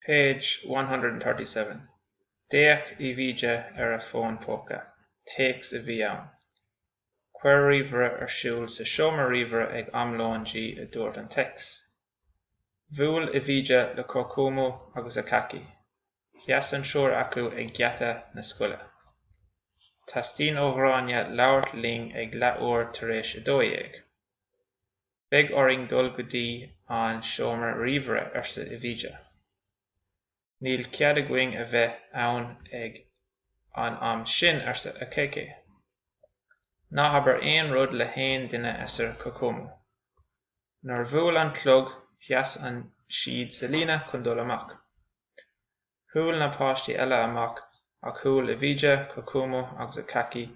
Page 137. Déach I bhíde ar a phone póca. Takes a bhí ann. Cuir ríomhara ar siúl sa seomra ríomhara ag amlán G a dúirt an text. Bhuail I bhíde le cócúmú agus a caci. Theas an seoir acu ag gceata na scoile. Tastín ó Ghráinne labhairt ling ag leathúir tar éis a dóigh. Beidh orainn dul go dtí an seomra ríomhara arsa I bhíde. Níl cead uing a bheith ann ag an am sin arsa a chéice. Ná habair aon rud le haon duine asar cócúmú. Nuair bhuail an chlog, theas an siad sa líne chun dul amach. Thuail na páistí eile amach ach thuail I bhíde, cócúmú agus a caci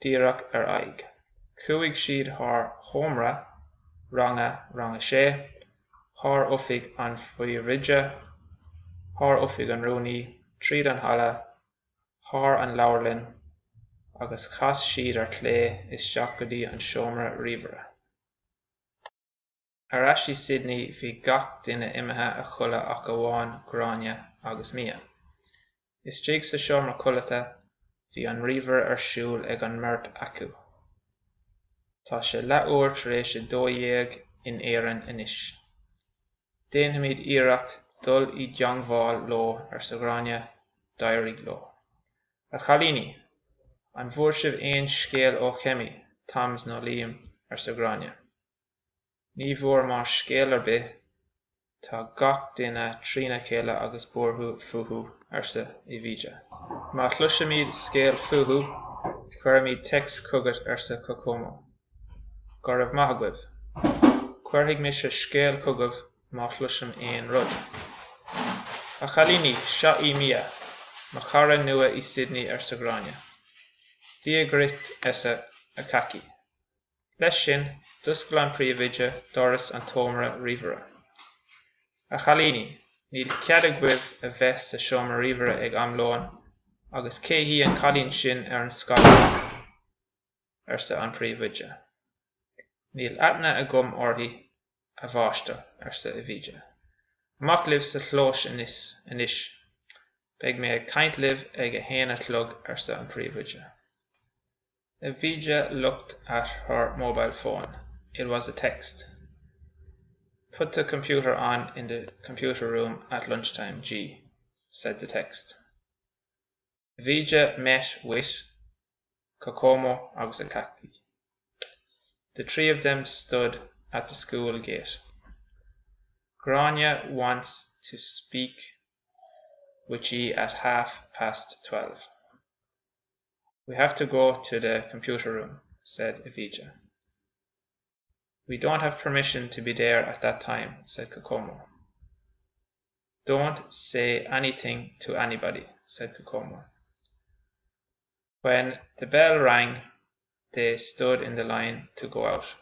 díreach ar aghaidh. Chuaigh siad thar chomra, ranga sé, thar oifig an fuiridge, thar oifig an rúnaí, tríd an hala, thar an leabharlinn, agus chas siad ar chlé isteach go dtí an seomra ríomhara. Ar aisí Sydney bhí gach duine imithe a chuile ach amháin Ghráinne agus Mia. Is déag sa seomra culata bhí an ríomhar ar siúl ag an mirt acu. Tá sé leathúir tar éis a dóigh in éireann anois. Déanfaimid iarracht dul I deangmháil leo ar sa Ghráinne d'éirigh leo. A chalíní, an bhuair sibh aon scéal ó chemí, Tom's nó Liam ar sa Ghráinne. Ní bhuair mar scéal ar bith, tá gach duine trína chéile agus borthú futhú arsa I bhíde. Má chluisimid scéal futhú, chuirimid text cogat arsa cócúmú. Go raibh maith agaibh. Cuirfidh mis a scéal cogamh má chluisim aon rud. A chalíní, seo I Mia, má cara nua I Sydney ar sa Ghráinne. Díagrit esa a caci. Leis sin, duscail an príomhide doras an tómra ríomhara. A chalíní, níl cead agaibh a bheith sa seomra ríomhara ag amlán agus céithí an chalín sin ar An Scoil arsa an príomhide. Níl aithne a gom orthaí a bháiste arsa a bhíde. Amach libh sa chlós anois. Beidh mé ag caint libh ag a héana chlog arsa an príomhide. A bhíde looked at her mobile phone. It was a text. Put the computer on in the computer room at lunchtime, G, said the text. Bhíde met with cócúmú agus a caci. The three of them stood at the school gate. Ghráinne wants to speak with you at 12:30. We have to go to the computer room, said Bhíde. We don't have permission to be there at that time, said cócúmú. Don't say anything to anybody, said cócúmú. When the bell rang, they stood in the line to go out.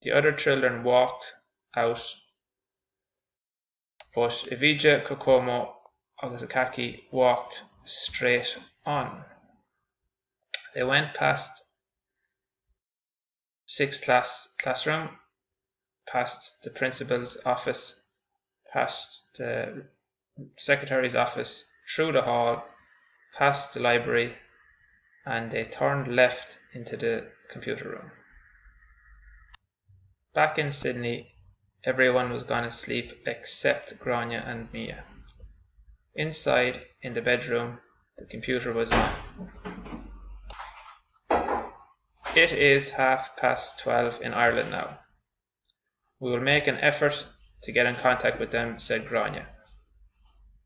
The other children walked out, but Bhíde, cócúmú agus a caci walked straight on. They went past 6th classroom, past the principal's office, past the secretary's office, through the hall, past the library, and they turned left into the computer room. Back in Sydney, everyone was gone to sleep except Ghráinne and Mia. Inside, in the bedroom, the computer was on. It is 12:30 in Ireland now. We will make an effort to get in contact with them, said Ghráinne.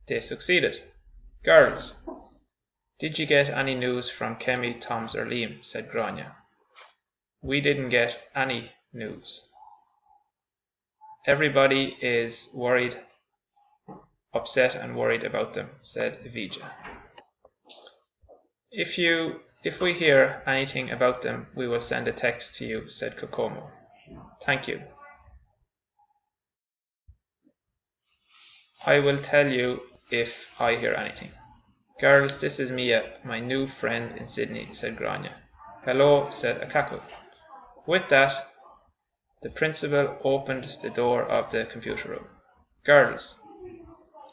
They succeeded. Girls, did you get any news from Kemi, Tom's or Liam, said Ghráinne. We didn't get any news. Everybody is worried, upset and worried about them, said Bhíde. If we hear anything about them, we will send a text to you, said cócúmú. Thank you. I will tell you if I hear anything. Girls, this is Mia, my new friend in Sydney, said Ghráinne. Hello, said a cackle. With that, the principal opened the door of the computer room. Girls,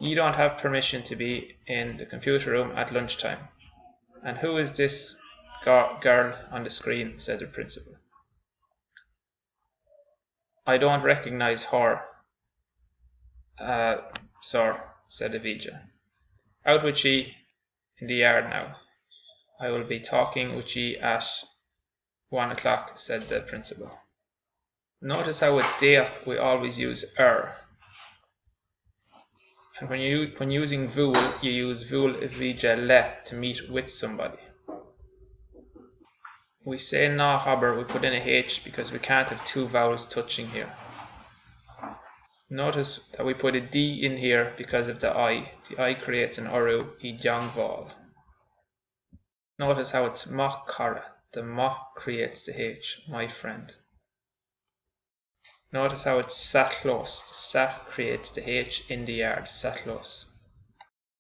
You don't have permission to be in the computer room at lunchtime. And who is this girl on the screen? Said the principal. I don't recognize her, sir, said Avija. Out with ye in the yard now. I will be talking with ye at 1 o'clock, said the principal. Notice how with Dea we always use And when using vul, you use vul Avija le to meet with somebody. We say na haber, we put in a H because we can't have two vowels touching here. Notice that we put a D in here because of the I. The I creates an uru, I jang val. Notice how it's ma kara. The ma creates the H, my friend. Notice how it's satlos. The sat creates the H in the yard, satlos.